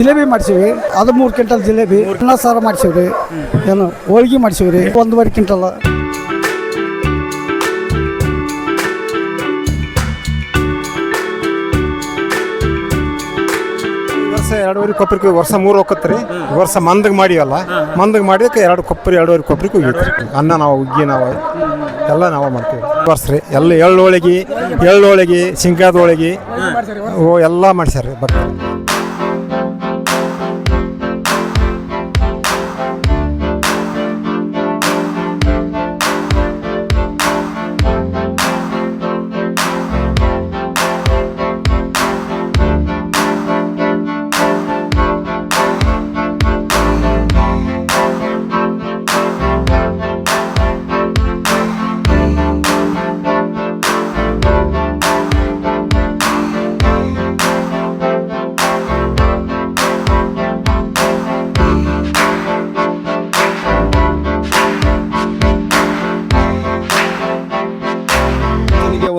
ಜಿಲೇಬಿ ಮಾಡಿಸಿವಿ, ಅದು 3 ಕ್ವಿಂಟಲ್ ಜಿಲೇಬಿ, ಅನ್ನ ಸಾರು ಮಾಡಿಸಿವ್ರಿ, ಏನು ಹೋಳಿಗೆ ಮಾಡಿಸಿವ್ರಿ 1.5 ಕ್ವಿಂಟಲ್. ವರ್ಷ 2.5 ಕೊಬ್ಬರಿಗೆ ವರ್ಷ 3 ಹೋಗತ್ರಿ. ವರ್ಷ ಮಂದಗ್ ಮಾಡಿವಲ್ಲ, ಮಂದಗ್ ಮಾಡಿದಕ್ಕೆ 2 ಕೊಬ್ಬರಿ 2.5 ಕೊಬ್ಬರಿಗೆ ಹೋಗಿತ್ತು. ಅನ್ನ ನಾವು ಉಗ್ಗಿ ನಾವು ಎಲ್ಲ ನಾವು ಮಾಡ್ತೀವಿ ವರ್ಷ ರೀ. ಎಲ್ಲ ಎಳ್ಳೋಳಿಗೆ ಶೇಂಗಾದ ಹೋಳಿಗೆ ಎಲ್ಲ ಮಾಡ್ಸ್ಯಾರ. ಬಟ್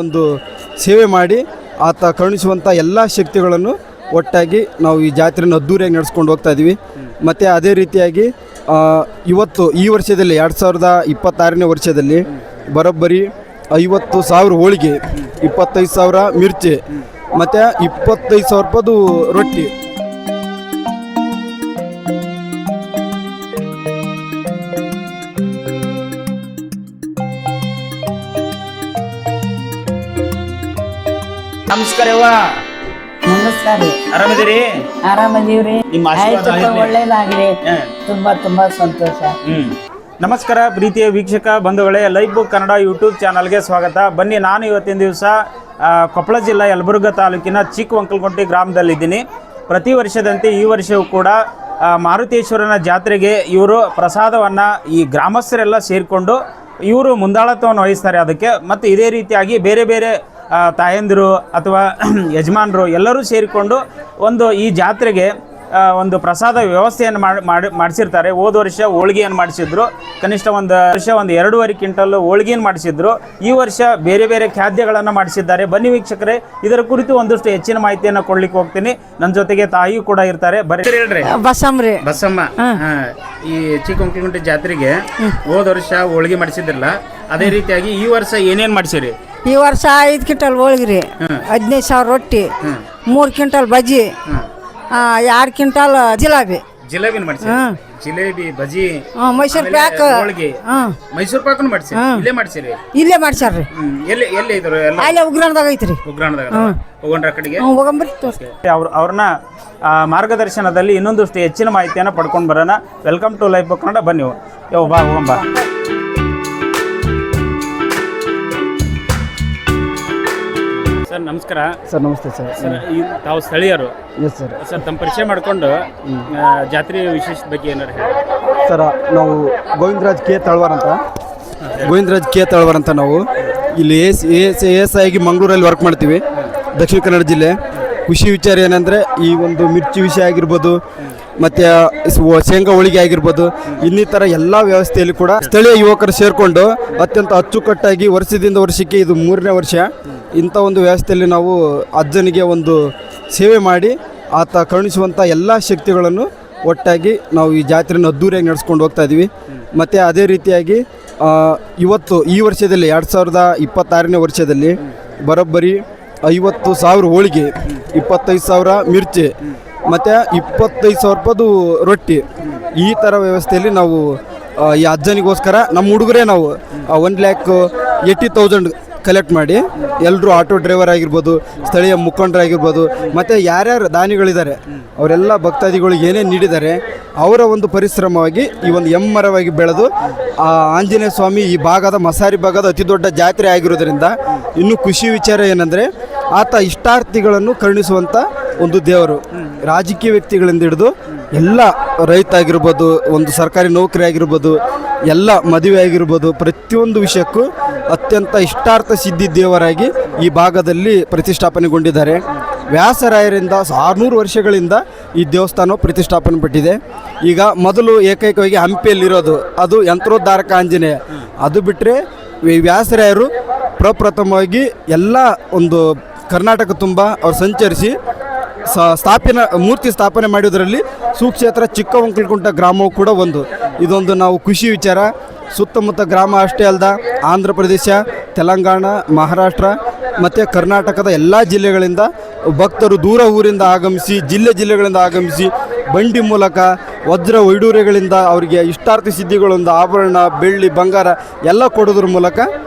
ಒಂದು ಸೇವೆ ಮಾಡಿ ಆತ ಕರುಣಿಸುವಂಥ ಎಲ್ಲ ಶಕ್ತಿಗಳನ್ನು ಒಟ್ಟಾಗಿ ನಾವು ಈ ಜಾತ್ರೆಯನ್ನು ಅದ್ದೂರಿಯಾಗಿ ನಡೆಸ್ಕೊಂಡು ಹೋಗ್ತಾ ಇದ್ದೀವಿ. ಮತ್ತು ಅದೇ ರೀತಿಯಾಗಿ ಇವತ್ತು ಈ ವರ್ಷದಲ್ಲಿ 2026ನೇ ವರ್ಷದಲ್ಲಿ ಬರೋಬ್ಬರಿ 50,000 ಹೋಳಿಗೆ, 25,000 ಮಿರ್ಚಿ ಮತ್ತು 25,000 ರೂಪಾಯಿದು ರೊಟ್ಟಿ. ನಮಸ್ಕಾರ ಯವ್ವ. ನಮಸ್ಕಾರ ರೀ. ಆರಾಮಿದ್ದೀರಿ? ಆರಾಮದೀವ್ರಿ. ನಿಮ್ಮ ಆಶೀರ್ವಾದ ಒಳ್ಳೇದಾಗ್ಲಿ. ತುಂಬಾ ಸಂತೋಷ. ನಮಸ್ಕಾರ ಪ್ರೀತಿಯ ವೀಕ್ಷಕ ಬಂಧುಗಳೇ, ಲೈವ್ ಬುಕ್ ಕನ್ನಡ ಯೂಟ್ಯೂಬ್ ಚಾನಲ್ಗೆ ಸ್ವಾಗತ. ಬನ್ನಿ, ನಾನು ಇವತ್ತಿನ ದಿವಸ ಕೊಪ್ಪಳ ಜಿಲ್ಲಾ ಯಲಬುರ್ಗಾ ತಾಲೂಕಿನ ಚಿಕ್ಕವಂಕಲಗುಂಟಿ ಗ್ರಾಮದಲ್ಲಿದ್ದೀನಿ. ಪ್ರತಿ ವರ್ಷದಂತೆ ಈ ವರ್ಷವೂ ಕೂಡ ಮಾರುತೇಶ್ವರನ ಜಾತ್ರೆಗೆ ಇವರು ಪ್ರಸಾದವನ್ನು ಈ ಗ್ರಾಮಸ್ಥರೆಲ್ಲ ಸೇರಿಕೊಂಡು ಇವರು ಮುಂದಾಳತ್ವವನ್ನು ವಹಿಸ್ತಾರೆ ಅದಕ್ಕೆ. ಮತ್ತು ಇದೇ ರೀತಿಯಾಗಿ ಬೇರೆ ಬೇರೆ ತಾಯಂದಿರು ಅಥವಾ ಯಜಮಾನರು ಎಲ್ಲರೂ ಸೇರಿಕೊಂಡು ಒಂದು ಈ ಜಾತ್ರೆಗೆ ಒಂದು ಪ್ರಸಾದ ವ್ಯವಸ್ಥೆಯನ್ನು ಮಾಡಿಸಿರ್ತಾರೆ. ಹೋದ ವರ್ಷ ಹೋಳಿಗೆಯನ್ನು ಮಾಡಿಸಿದ್ರು, ಕನಿಷ್ಠ ಒಂದು ವರ್ಷ 1.5 ಕ್ವಿಂಟಲ್ ಹೋಳಿಗೆಯನ್ನು ಮಾಡಿಸಿದ್ರು. ಈ ವರ್ಷ ಬೇರೆ ಬೇರೆ ಖಾದ್ಯಗಳನ್ನು ಮಾಡಿಸಿದ್ದಾರೆ. ಬನ್ನಿ ವೀಕ್ಷಕರೇ, ಇದರ ಕುರಿತು ಒಂದಷ್ಟು ಹೆಚ್ಚಿನ ಮಾಹಿತಿಯನ್ನು ಕೊಡ್ಲಿಕ್ಕೆ ಹೋಗ್ತೀನಿ. ನನ್ನ ಜೊತೆಗೆ ತಾಯಿಯೂ ಕೂಡ ಇರ್ತಾರೆ. ಬರೀ ಹೇಳ್ರಿ. ಬಸಮ್ಮ, ಈ ಚಿಕ್ಕವಂಕಲಗುಂಟಿ ಜಾತ್ರೆಗೆ ಹೋದ ವರ್ಷ ಹೋಳಿಗೆ ಮಾಡಿಸಿದ್ರಲ್ಲ, ಅದೇ ರೀತಿಯಾಗಿ ಈ ವರ್ಷ ಏನೇನು ಮಾಡಿಸಿರಿ? ಈ ವರ್ಷ 5 ಕ್ವಿಂಟಲ್ ಹೋಳಿಗೆ, 15,000 ರೊಟ್ಟಿ, 3 ಕ್ವಿಂಟಲ್ ಬಜ್ಜಿ, 2 ಕ್ವಿಂಟಲ್ ಜಿಲೇಬಿನ ಮಾಡಿಸಿರಿ. ಜಿಲೇಬಿ, ಬಜ್ಜಿ, ಮೈಸೂರು ಪ್ಯಾಕ್, ಹೋಳಿಗೆ, ಮೈಸೂರು ಪಾಕನು ಮಾಡಿಸಿರಿ. ಇಲ್ಲೇ ಮಾಡಿಸಿರಿ? ಇಲ್ಲೇ ಮಾಡ್ಸಾರ್ರಿ. ಎಲ್ಲಿ ಇದ್ರು? ಅಲ್ಲೇ ಉಗ್ರಾಣದಾಗ ಐತ್ರಿ. ಉಗ್ರಾಣದಾಗ ಹೋಗೋಣ್ರ ಕಡೆಗೆ ಹೋಗಂಬ್ರಿ. ಅವ್ರನ್ನ ಮಾರ್ಗದರ್ಶನದಲ್ಲಿ ಇನ್ನೊಂದಷ್ಟು ಹೆಚ್ಚಿನ ಮಾಹಿತಿಯನ್ನು ಪಡ್ಕೊಂಡು ಬರೋಣ. Welcome to live book Kannada. ಬನ್ನಿ ಯೋ, ಬಾ ಹೋಗಂಬ. ಸರ್ ನಮಸ್ಕಾರ. ಸರ್ ನಮಸ್ತೆ ಸರ್. ಸರ್ ತಾವು ಸ್ಥಳೀಯರು? Yes sir. ಸರ್ ತಮ್ಮ ಪರಿಚಯ ಮಾಡಿಕೊಂಡು ಜಾತ್ರೆ ವಿಶೇಷ ಬಗ್ಗೆ ಏನಾರು ಹೇಳಿ ಸರ್. ನಾವು ಗೋವಿಂದರಾಜ್ ಕೆ ತಳವಾರ್ ಅಂತ ನಾವು ಇಲ್ಲಿ ಎಸ್ ಆಗಿ ಮಂಗಳೂರಲ್ಲಿ ವರ್ಕ್ ಮಾಡ್ತೀವಿ, ದಕ್ಷಿಣ ಕನ್ನಡ ಜಿಲ್ಲೆ. ಖುಷಿ ವಿಚಾರ ಏನಂದರೆ ಈ ಒಂದು ಮಿರ್ಚಿ ವಿಷಯ ಆಗಿರ್ಬೋದು, ಮತ್ತು ಶೇಂಗಾ ಹೋಳಿಗೆ ಆಗಿರ್ಬೋದು, ಇನ್ನಿತರ ಎಲ್ಲ ವ್ಯವಸ್ಥೆಯಲ್ಲಿ ಕೂಡ ಸ್ಥಳೀಯ ಯುವಕರು ಸೇರಿಕೊಂಡು ಅತ್ಯಂತ ಅಚ್ಚುಕಟ್ಟಾಗಿ ವರ್ಷದಿಂದ ವರ್ಷಕ್ಕೆ ಇದು 3ನೇ ವರ್ಷ ಇಂಥ ಒಂದು ವ್ಯವಸ್ಥೆಯಲ್ಲಿ ನಾವು ಅಜ್ಜನಿಗೆ ಒಂದು ಸೇವೆ ಮಾಡಿ ಆತ ಕರುಣಿಸುವಂಥ ಎಲ್ಲ ಶಕ್ತಿಗಳನ್ನು ಒಟ್ಟಾಗಿ ನಾವು ಈ ಜಾತ್ರೆಯನ್ನು ಅದ್ದೂರಿಯಾಗಿ ನಡೆಸ್ಕೊಂಡು ಹೋಗ್ತಾ ಇದ್ದೀವಿ. ಮತ್ತು ಅದೇ ರೀತಿಯಾಗಿ ಇವತ್ತು ಈ ವರ್ಷದಲ್ಲಿ 2026ನೇ ವರ್ಷದಲ್ಲಿ ಬರೋಬ್ಬರಿ 50,000 ಹೋಳಿಗೆ, 25,000 ಮಿರ್ಚಿ ಮತ್ತು 25,000 ರೂಪಾಯಿದು ರೊಟ್ಟಿ, ಈ ಥರ ವ್ಯವಸ್ಥೆಯಲ್ಲಿ ನಾವು ಈ ಅಜ್ಜನಿಗೋಸ್ಕರ ನಮ್ಮ ಹುಡುಗರೇ ನಾವು 1,80,000 ಕಲೆಕ್ಟ್ ಮಾಡಿ ಎಲ್ಲರೂ ಆಟೋ ಡ್ರೈವರ್ ಆಗಿರ್ಬೋದು, ಸ್ಥಳೀಯ ಮುಖಂಡರಾಗಿರ್ಬೋದು, ಮತ್ತು ಯಾರ್ಯಾರು ದಾನಿಗಳಿದ್ದಾರೆ ಅವರೆಲ್ಲ ಭಕ್ತಾದಿಗಳಿಗೆ ಏನೇನು ನೀಡಿದ್ದಾರೆ ಅವರ ಒಂದು ಪರಿಶ್ರಮವಾಗಿ ಈ ಒಂದು ಎಮ್ಮರವಾಗಿ ಬೆಳೆದು ಆಂಜನೇಯ ಸ್ವಾಮಿ ಈ ಭಾಗದ ಮಸಾರಿ ಭಾಗದ ಅತಿ ದೊಡ್ಡ ಜಾತ್ರೆ ಆಗಿರೋದ್ರಿಂದ ಇನ್ನೂ ಖುಷಿ ವಿಚಾರ ಏನಂದರೆ ಆತ ಇಷ್ಟಾರ್ಥಿಗಳನ್ನು ಕರುಣಿಸುವಂಥ ಒಂದು ದೇವರು. ರಾಜಕೀಯ ವ್ಯಕ್ತಿಗಳಿಂದ ಹಿಡಿದು ಎಲ್ಲ ರೈತ ಆಗಿರ್ಬೋದು, ಒಂದು ಸರ್ಕಾರಿ ನೌಕರಿ ಆಗಿರ್ಬೋದು, ಎಲ್ಲ ಮದುವೆ ಆಗಿರ್ಬೋದು, ಪ್ರತಿಯೊಂದು ವಿಷಯಕ್ಕೂ ಅತ್ಯಂತ ಇಷ್ಟಾರ್ಥ ಸಿದ್ಧಿ ದೇವರಾಗಿ ಈ ಭಾಗದಲ್ಲಿ ಪ್ರತಿಷ್ಠಾಪನೆಗೊಂಡಿದ್ದಾರೆ. ವ್ಯಾಸರಾಯರಿಂದ 600 ವರ್ಷಗಳಿಂದ ಈ ದೇವಸ್ಥಾನವು ಪ್ರತಿಷ್ಠಾಪನೆ ಪಟ್ಟಿದೆ. ಈಗ ಮೊದಲು ಏಕೈಕವಾಗಿ ಹಂಪಿಯಲ್ಲಿರೋದು ಅದು ಯಂತ್ರೋದ್ಧಾರಕ ಆಂಜನೇಯ. ಅದು ಬಿಟ್ಟರೆ ವ್ಯಾಸರಾಯರು ಪ್ರಪ್ರಥಮವಾಗಿ ಎಲ್ಲ ಒಂದು ಕರ್ನಾಟಕ ತುಂಬ ಅವ್ರು ಸಂಚರಿಸಿ ಮೂರ್ತಿ ಸ್ಥಾಪನೆ ಮಾಡೋದರಲ್ಲಿ ಸುಕ್ಷೇತ್ರ ಚಿಕ್ಕವಂಕಲಕುಂಟ ಗ್ರಾಮವು ಕೂಡ ಒಂದು. ಇದೊಂದು ನಾವು ಖುಷಿ ವಿಚಾರ. ಸುತ್ತಮುತ್ತ ಗ್ರಾಮ ಅಷ್ಟೇ ಅಲ್ಲದ ಆಂಧ್ರ ಪ್ರದೇಶ, ತೆಲಂಗಾಣ, ಮಹಾರಾಷ್ಟ್ರ ಮತ್ತು ಕರ್ನಾಟಕದ ಎಲ್ಲ ಜಿಲ್ಲೆಗಳಿಂದ ಭಕ್ತರು ದೂರ ಊರಿಂದ ಆಗಮಿಸಿ, ಜಿಲ್ಲೆಗಳಿಂದ ಆಗಮಿಸಿ ಬಂಡಿ ಮೂಲಕ ವಜ್ರ ವೈಡೂರ್ಯಗಳಿಂದ ಅವರಿಗೆ ಇಷ್ಟಾರ್ಥ ಸಿದ್ಧಿಗಳಿಂದ ಆಭರಣ, ಬೆಳ್ಳಿ, ಬಂಗಾರ ಎಲ್ಲ ಕೊಡೋದ್ರ ಮೂಲಕ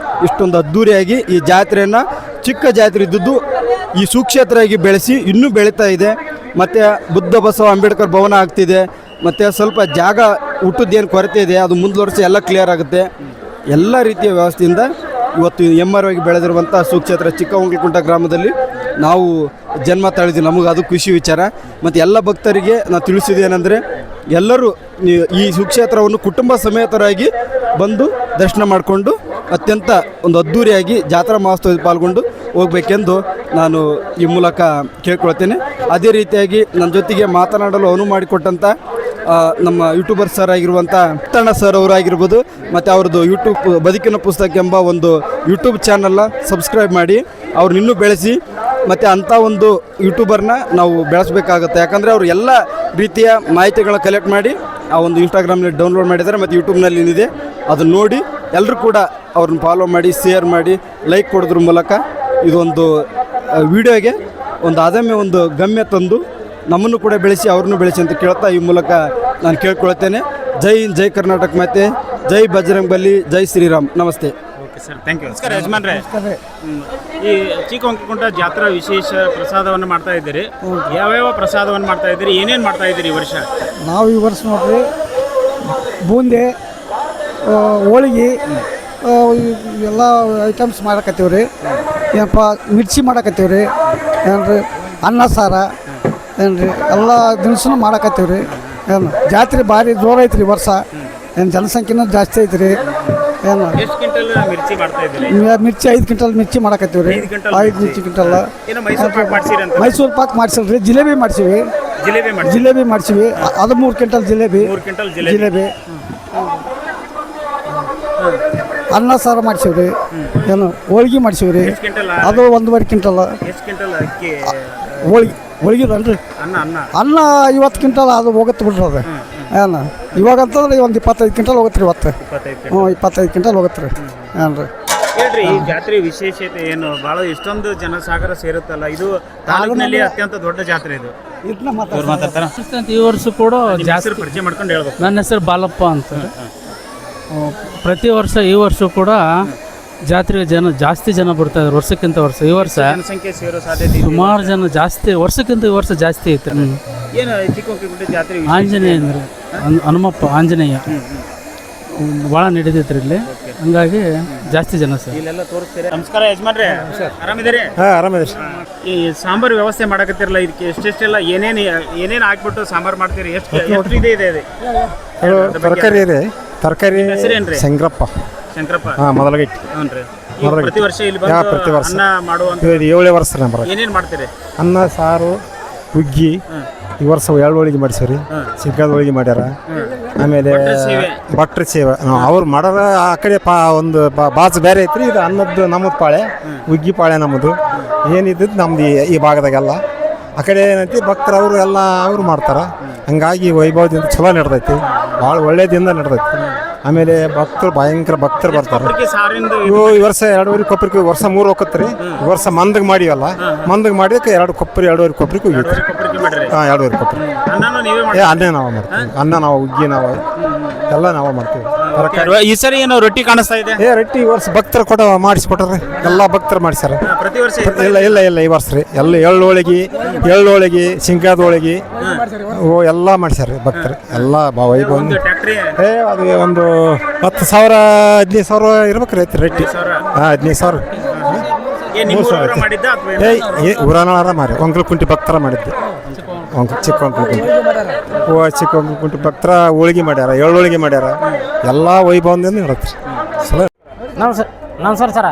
ಇಷ್ಟೊಂದು ಅದ್ಧೂರಿಯಾಗಿ ಈ ಜಾತ್ರೆಯನ್ನು, ಚಿಕ್ಕ ಜಾತ್ರೆ ಇದ್ದದ್ದು ಈ ಸುಕ್ಷೇತ್ರ ಆಗಿ ಬೆಳೆಸಿ ಇನ್ನೂ ಬೆಳೀತಾ ಇದೆ. ಮತ್ತು ಬುದ್ಧ ಬಸವ ಅಂಬೇಡ್ಕರ್ ಭವನ ಆಗ್ತಿದೆ. ಮತ್ತು ಸ್ವಲ್ಪ ಜಾಗ ಹುಟ್ಟದ್ದೇನು ಕೊರತೆ ಇದೆ, ಅದು ಮುಂದುವರಿಸಿ ಎಲ್ಲ ಕ್ಲಿಯರ್ ಆಗುತ್ತೆ. ಎಲ್ಲ ರೀತಿಯ ವ್ಯವಸ್ಥೆಯಿಂದ ಇವತ್ತು ಎಮ್ಮರವಾಗಿ ಬೆಳೆದಿರುವಂಥ ಸುಕ್ಷೇತ್ರ ಚಿಕ್ಕವಂಕಲಕುಂಟ ಗ್ರಾಮದಲ್ಲಿ ನಾವು ಜನ್ಮ ತಾಳಿದ್ವಿ. ನಮಗೆ ಅದು ಖುಷಿ ವಿಚಾರ. ಮತ್ತು ಎಲ್ಲ ಭಕ್ತರಿಗೆ ನಾವು ತಿಳಿಸಿದ್ದೇನೆಂದರೆ, ಎಲ್ಲರೂ ಈ ಸುಕ್ಷೇತ್ರವನ್ನು ಕುಟುಂಬ ಸಮೇತರಾಗಿ ಬಂದು ದರ್ಶನ ಮಾಡಿಕೊಂಡು ಅತ್ಯಂತ ಒಂದು ಅದ್ಧೂರಿಯಾಗಿ ಜಾತ್ರಾ ಮಹೋತ್ಸವದಲ್ಲಿ ಪಾಲ್ಗೊಂಡು ಹೋಗಬೇಕೆಂದು ನಾನು ಈ ಮೂಲಕ ಕೇಳ್ಕೊಳ್ತೇನೆ. ಅದೇ ರೀತಿಯಾಗಿ ನನ್ನ ಜೊತೆಗೆ ಮಾತನಾಡಲು ಅನುವು ಮಾಡಿಕೊಟ್ಟಂಥ ನಮ್ಮ ಯೂಟ್ಯೂಬರ್ ಸರ್ ಆಗಿರುವಂಥ ಪುಟ್ಟಣ್ಣ ಸರ್ ಅವರಾಗಿರ್ಬೋದು, ಮತ್ತು ಅವ್ರದ್ದು ಯೂಟ್ಯೂಬ್ ಬದುಕಿನ ಪುಸ್ತಕ ಎಂಬ ಒಂದು ಯೂಟ್ಯೂಬ್ ಚಾನಲ್ನ ಸಬ್ಸ್ಕ್ರೈಬ್ ಮಾಡಿ ಅವ್ರನ್ನ ಇನ್ನೂ ಬೆಳೆಸಿ, ಮತ್ತು ಅಂಥ ಒಂದು ಯೂಟ್ಯೂಬರ್ನ ನಾವು ಬೆಳೆಸಬೇಕಾಗುತ್ತೆ. ಯಾಕಂದರೆ ಅವರು ಎಲ್ಲ ರೀತಿಯ ಮಾಹಿತಿಗಳನ್ನ ಕಲೆಕ್ಟ್ ಮಾಡಿ ಆ ಒಂದು ಇನ್ಸ್ಟಾಗ್ರಾಮ್ನಲ್ಲಿ ಡೌನ್ಲೋಡ್ ಮಾಡಿದ್ದಾರೆ, ಮತ್ತು ಯೂಟ್ಯೂಬ್ನಲ್ಲಿ ಏನಿದೆ ಅದನ್ನು ನೋಡಿ ಎಲ್ಲರೂ ಕೂಡ ಅವ್ರನ್ನ ಫಾಲೋ ಮಾಡಿ, ಶೇರ್ ಮಾಡಿ, ಲೈಕ್ ಕೊಡೋದ್ರ ಮೂಲಕ ಇದೊಂದು ವಿಡಿಯೋಗೆ ಒಂದು ಅದಮ್ಯ ಒಂದು ಗಮ್ಯ ತಂದು ನಮ್ಮನ್ನು ಕೂಡ ಬೆಳೆಸಿ, ಅವ್ರನ್ನೂ ಬೆಳೆಸಿ ಅಂತ ಕೇಳ್ತಾ ಈ ಮೂಲಕ ನಾನು ಕೇಳ್ಕೊಳ್ತೇನೆ. ಜೈ ಹಿಂದ್, ಜೈ ಕರ್ನಾಟಕ, ಮತ್ತು ಜೈ ಬಜರಂಗ್ ಬಲಿ, ಜೈ ಶ್ರೀರಾಮ್. ನಮಸ್ತೆ. Okay sir, thank you. ನಮಸ್ಕಾರ ಯಜಮಾನ್ರೆ. ಈ ಚಿಕ್ಕವಂಕಲಕುಂಟ ಜಾತ್ರಾ ವಿಶೇಷ ಪ್ರಸಾದವನ್ನು ಮಾಡ್ತಾ ಇದ್ದೀರಿ. ಯಾವ್ಯಾವ ಪ್ರಸಾದವನ್ನು ಮಾಡ್ತಾ ಇದ್ದೀರಿ, ಏನೇನು ಮಾಡ್ತಾ ಇದ್ದೀರಿ ಈ ವರ್ಷ? ನಾವು ಈ ವರ್ಷ ನೋಡ್ರಿ ಬೂಂದಿ, ಹೋಳಿಗೆ, ಎಲ್ಲ ಐಟಮ್ಸ್ ಮಾಡಕತ್ತೀವಿ ರೀ. ಏನಪ್ಪ ಮಿರ್ಚಿ ಮಾಡಕತ್ತೀವಿ ರೀ, ಏನ್ರಿ ಅನ್ನ ಸಾರ, ಏನ್ರಿ ಎಲ್ಲ ದಿನಸೂ ಮಾಡಕತ್ತೀವಿ ರೀ. ಏನು ಜಾತ್ರೆ ಭಾರಿ ಜೋರು ಐತ್ರಿ ಈ ವರ್ಷ. ಏನು ಜನಸಂಖ್ಯೆನೂ ಜಾಸ್ತಿ ಐತ್ರಿ. ಏನು ಎಷ್ಟು ಕ್ವಿಂಟಲ್ ಮಿರ್ಚಿ ಮಾಡ್ತಾ ಇದ್ದೀರಿ? ಮಿರ್ಚಿ 5 ಕ್ವಿಂಟಲ್ ಮಿರ್ಚಿ ಮಾಡಕತ್ತೀವಿ ರೀ. 5 ಮಿರ್ಚಿ ಕ್ವಿಂಟಲ್. ಏನೋ ಮೈಸೂರು ಪಾಕ್ ಮಾಡ್ಸಿರಿ ಅಂತ? ಮೈಸೂರು ಪಾಕ್ ಮಾಡ್ಸಿಲ್ರಿ, ಜಿಲೇಬಿ ಮಾಡ್ಸೀವಿ. ಜಿಲೇಬಿ ಮಾಡ್ಸೀವಿ. ಅದು 3 ಕ್ವಿಂಟಲ್ ಜಿಲೇಬಿ. 3 ಕ್ವಿಂಟಲ್ ಜಿಲೇಬಿ. ಅನ್ನ ಸಾರು ಮಾಡ್ಸೀವ್ರಿ. ಏನು ಹೋಳಿಗೆ ಮಾಡ್ಸೀವ್ರಿ. ಅದು 1.5 ಕ್ವಿಂಟಲ್. ಎಷ್ಟು ಕ್ವಿಂಟಲ್ ಅಕ್ಕಿ? ಹೋಳಿಗೆದಲ್ರಿ ಅನ್ನ 50 ಕ್ವಿಂಟಲ್ ಅದು ಹೋಗುತ್ತೆ ಬಿಡ್ರಿ. ಅದು ಏನು ಇವಾಗಂತಂದ್ರೆ ಒಂದು 25 ಕ್ವಿಂಟಲ್ ಹೋಗುತ್ತೆ ರೀ. ಇವತ್ತು 25 ಕ್ವಿಂಟಲ್ ಹೋಗುತ್ತೆ ರೀ. ಏನು ರೀ ಹೇಳ್ರಿ, ಈ ಜಾತ್ರೆ ವಿಶೇಷತೆ ಏನು? ಭಾಳ ಇಷ್ಟೊಂದು ಜನಸಾಗರ ಸೇರುತ್ತಲ್ಲ, ಇದು ತಾಲೂಕಿನಲ್ಲಿ ಅತ್ಯಂತ ದೊಡ್ಡ ಜಾತ್ರೆ ಇದು. ಮಾತಾಡ್ತಾರ ಈ ವರ್ಷ ಕೂಡ ಜಾಸ್ತಿ ಪರಿಚಯ ಮಾಡ್ಕೊಂಡು ಹೇಳ್ಬೇಕು. ನನ್ನ ಹೆಸರು ಬಾಲಪ್ಪ ಅಂತ. ಪ್ರತಿ ವರ್ಷ ಈ ವರ್ಷ ಕೂಡ ಜಾತ್ರೆಗೆ ಜಾಸ್ತಿ ಜನ ಬರ್ತಾ ಇದ್ದಾರೆ ವರ್ಷಕ್ಕಿಂತ ವರ್ಷ. ಈ ವರ್ಷ ಜನಸಂಖ್ಯೆ ಸೇರೋ ಸಾಧ್ಯತೆ ಸುಮಾರು ಜನ ಜಾಸ್ತಿ, ವರ್ಷಕ್ಕಿಂತ ಈ ವರ್ಷ ಜಾಸ್ತಿ ಐತೆ. ಏನು ಚಿಕ್ಕವಂಕಲಕುಂಟ ಜಾತ್ರೆ? ಆಂಜನೇಯ ಅಂದ್ರೆ ಹನುಮಪ್ಪ ಆಂಜನೇಯ ಭಾಳ ನಡೀತೈತ್ರಿ ಇಲ್ಲಿ, ಹಂಗಾಗಿ ಜಾಸ್ತಿ ಜನ ಸರ್ ಇಲ್ಲೆಲ್ಲ ತೋರಿಸ್ತೀರಿ. ನಮಸ್ಕಾರ ಯಜಮಾನ್ರೆ, ಆರಾಮಿದ್ದೀರಿ? ಹಾಂ, ಆರಾಮದಿರಿ. ಈ ಸಾಂಬಾರು ವ್ಯವಸ್ಥೆ ಮಾಡಕತ್ತಿರಲ್ಲ, ಇದಕ್ಕೆ ಎಷ್ಟೆಷ್ಟೆಲ್ಲ ಏನೇನು ಹಾಕ್ಬಿಟ್ಟು ಸಾಂಬಾರು ಮಾಡ್ತೀರಿ? ಎಷ್ಟು ಇದೆ? ತರಕಾರಿ ಇದೆ. ತರಕಾರಿ ಹೆಸರೇನ್ರಿ? ಶಂಕರಪ್ಪ. ಹಾಂ, ಮೊದಲಗೈತಿ. ಹ್ಞೂ ರೀ. ಪ್ರತಿ ವರ್ಷ ಇಲ್ಲಿ ಬಂದು ಪ್ರತಿ ವರ್ಷ ಅನ್ನ ಮಾಡುವಂತ 7 ವರ್ಷ ಬರೋದು. ಏನೇನು ಮಾಡ್ತೀರಿ? ಅನ್ನ ಸಾರು, ಹುಗ್ಗಿ. ಈ ವರ್ಷ 2 ಹೋಳಿಗೆ ಮಾಡಿಸೀವಿ. ಸಿಗ್ಗಾದ ಹೋಳಿಗೆ ಮಾಡ್ಯಾರ. ಆಮೇಲೆ ಭಟ್ರ ಸೇವೆ ಅವ್ರು ಮಾಡೋರ ಆ ಕಡೆ ಒಂದು ಬಾಜು ಬೇರೆ ಐತ್ರಿ. ಇದು ಅನ್ನದ್ದು ನಮ್ಮದು ಪಾಳೆ, ಹುಗ್ಗಿ ಪಾಳೆ ನಮ್ಮದು. ಏನಿದ್ದು ನಮ್ದು ಈ ಭಾಗದಾಗೆಲ್ಲ. ಆ ಕಡೆ ಏನೈತಿ ಭಕ್ತರು ಅವರು ಎಲ್ಲ ಅವರು ಮಾಡ್ತಾರೆ. ಹಂಗಾಗಿ ವೈಭವದಿಂದ ಚಲೋ ನಡೆದೈತಿ, ಭಾಳ ಒಳ್ಳೇದಿಂದ ನಡೆದೈತಿ. ಆಮೇಲೆ ಭಕ್ತರು ಭಯಂಕರ ಭಕ್ತರು ಬರ್ತಾರೆ. ಈ ವರ್ಷ 2.5 ಕೊಪ್ಪರಿಗೆ, ವರ್ಷ 3 ಹೋಗತ್ರಿ. ಈ ವರ್ಷ ಮಂದಗೆ ಮಾಡಿವಲ್ಲ, ಮಂದಗೆ ಮಾಡಿದಕ್ಕೆ 2 ಕೊಪ್ಪರಿ 2.5 ಕೊಪ್ಪರಿಗೆ ಹೋಗಿತ್ತು. ಹಾಂ, 2.5 ಕೊಪ್ಪರಿ. ಅನ್ನೇ ನಾವು ಮಾಡ್ತೀವಿ. ಅನ್ನ ನಾವು, ಹುಗ್ಗಿ ನಾವು, ಎಲ್ಲ ನಾವು ಮಾಡ್ತೀವಿ. ಈ ಸರಿ ಏನೋ ರೊಟ್ಟಿ ಕಾಣಿಸ್ತಾ ಇದೆ. ರೊಟ್ಟಿ ಈ ವರ್ಷ ಭಕ್ತರು ಮಾಡಿಸ್ಕೊಟ್ರಿ. ಎಲ್ಲ ಭಕ್ತರು ಮಾಡಿಸ್ಯಾರ. ಪ್ರತಿ ವರ್ಷ ಇಲ್ಲ ಈ ವರ್ಷ ರೀ ಎಲ್ಲ ಎಳ್ಳು ಹೋಳಿಗೆ, ಶಂಕರದ ಹೋಳಿಗೆ ಎಲ್ಲ ಮಾಡಿಸ್ಯಾರ ಭಕ್ತರು. ಎಲ್ಲ ವೈಭವ. ಅದು ಒಂದು 10,000 15,000 ಇರ್ಬೇಕ್ರಿ ಐತಿ ರೊಟ್ಟಿ. ಹಾಂ, 15,000. ಊರನಾಳ ಮಾರಿ ಒಂಕಲಕುಂಟಿ ಭಕ್ತರ ಮಾಡಿದ್ದೆ. ಚಿಕ್ಕವಂಕಲಕುಂಟಿ ಭಕ್ತರ ಹೋಳಿಗೆ ಮಾಡ್ಯಾರ, ಎಳ್ಳು ಹೋಳಿಗೆ ಮಾಡ್ಯಾರ. ಎಲ್ಲ ವೈಭವದಿಂದ ನಡತ್ರಿ. ನಮಸ್ಕಾರ ಸರ,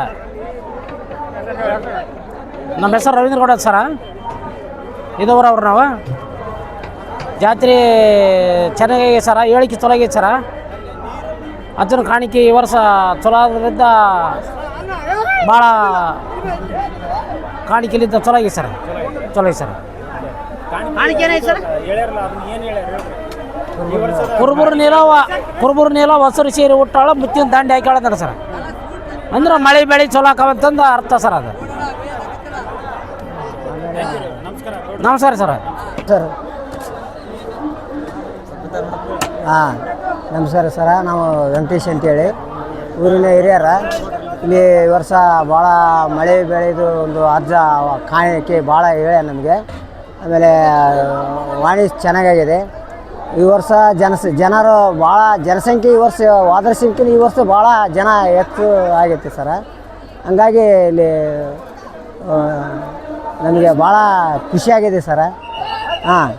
ನಮ್ಮ ಹೆಸರು ರವೀಂದ್ರ ಗೌಡ ಸರ. ಇದವ್ರು ನಾವು ಜಾತ್ರೆ ಚೆನ್ನಾಗೈತೆ ಸರ, ಹೇಳಿಕೆ ಚಲೋ ಆಗೈತೆ ಸರ. ಅಜ್ಜನ ಕಾಣಿಕೆ ಈ ವರ್ಷ ಚಲೋ ಆದ್ರಿಂದ ಭಾಳ ಕಾಣಿಕೆಲಿದ್ದ ಚಲೋ ಆಗೈತೆ ಸರ್. ಕುರುಬುರು ನೀಲ ಹೊಸರು ಸೀರೆ ಹುಟ್ಟಾಳ ಮುತ್ತಿನ ದಂಡಿ ಹಾಕ್ಯಾಳಂತಾರ ಸರ್. ಅಂದ್ರೆ ಮಳೆ ಬೆಳೆ ಚಲೋ ಆಕವಂತಂದು ಅರ್ಥ ಸರ್ ಅದು. ನಮಸ್ಕಾರ ಸರ್. ಸರ್ ಹಾಂ ನಮಸ್ಕಾರ ಸರ. ನಾವು ವೆಂಕಟೇಶ್ ಅಂತೇಳಿ ಊರಿನ ಹಿರಿಯರ. ಇಲ್ಲಿ ಈ ವರ್ಷ ಭಾಳ ಮಳೆ ಬೆಳೆದು ಒಂದು ಅಜ್ಜ ಕಾಣಿಕೆ ಭಾಳ ಹೇಳ ನಮಗೆ. ಆಮೇಲೆ ವಾಣಿ ಚೆನ್ನಾಗಾಗಿದೆ ಈ ವರ್ಷ. ಜನರು ಭಾಳ ಜನಸಂಖ್ಯೆ ಈ ವರ್ಷ ಹೋದ ವರ್ಷಕ್ಕಿಂತ ಈ ವರ್ಷ ಭಾಳ ಜನ ಹೆಚ್ಚು ಆಗೈತೆ ಸರ. ಹಂಗಾಗಿ ಇಲ್ಲಿ ನಮಗೆ ಭಾಳ ಖುಷಿಯಾಗಿದೆ ಸರ. ಹಾಂ